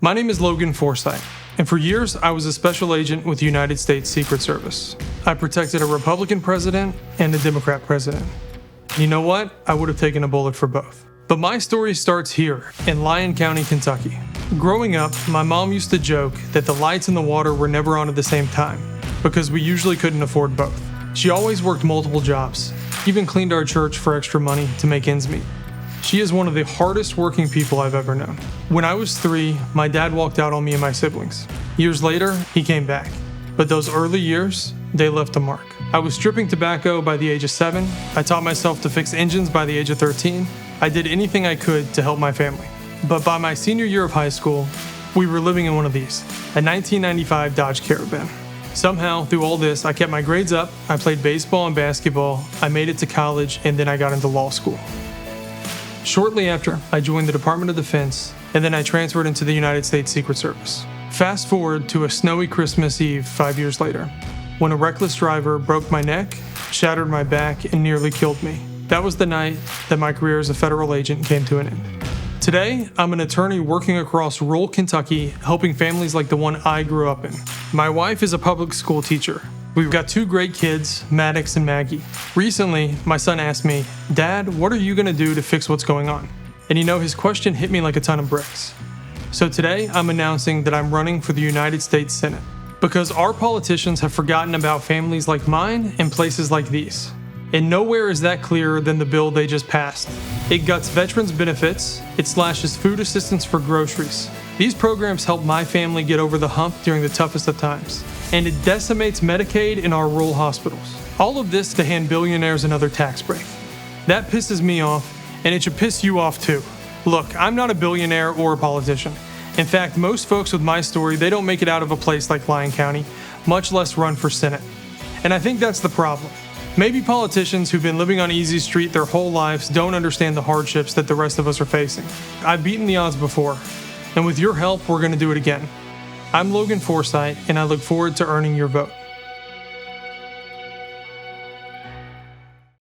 My name is Logan Forsythe, and for years I was a special agent with the United States Secret Service. I protected a Republican president and a Democrat president. You know what? I would have taken a bullet for both. But my story starts here, in Lyon County, Kentucky. Growing up, my mom used to joke that the lights and the water were never on at the same time, because we usually couldn't afford both. She always worked multiple jobs, even cleaned our church for extra money to make ends meet. She is one of the hardest working people I've ever known. When I was 3, my dad walked out on me and my siblings. Years later, he came back. But those early years, they left a mark. I was stripping tobacco by the age of 7. I taught myself to fix engines by the age of 13. I did anything I could to help my family. But by my senior year of high school, we were living in one of these, a 1995 Dodge Caravan. Somehow, through all this, I kept my grades up, I played baseball and basketball, I made it to college, and then I got into law school. Shortly after, I joined the Department of Defense, and then I transferred into the United States Secret Service. Fast forward to a snowy Christmas Eve 5 years later, when a reckless driver broke my neck, shattered my back, and nearly killed me. That was the night that my career as a federal agent came to an end. Today, I'm an attorney working across rural Kentucky, helping families like the one I grew up in. My wife is a public school teacher. We've got 2 great kids, Maddox and Maggie. Recently, my son asked me, "Dad, what are you gonna do to fix what's going on?" And his question hit me like a ton of bricks. So today, I'm announcing that I'm running for the United States Senate. Because our politicians have forgotten about families like mine and places like these. And nowhere is that clearer than the bill they just passed. It guts veterans' benefits, it slashes food assistance for groceries. These programs help my family get over the hump during the toughest of times. And it decimates Medicaid in our rural hospitals. All of this to hand billionaires another tax break. That pisses me off, and it should piss you off too. Look, I'm not a billionaire or a politician. In fact, most folks with my story, they don't make it out of a place like Lyon County, much less run for Senate. And I think that's the problem. Maybe politicians who've been living on Easy Street their whole lives don't understand the hardships that the rest of us are facing. I've beaten the odds before, and with your help, we're gonna do it again. I'm Logan Forsythe, and I look forward to earning your vote.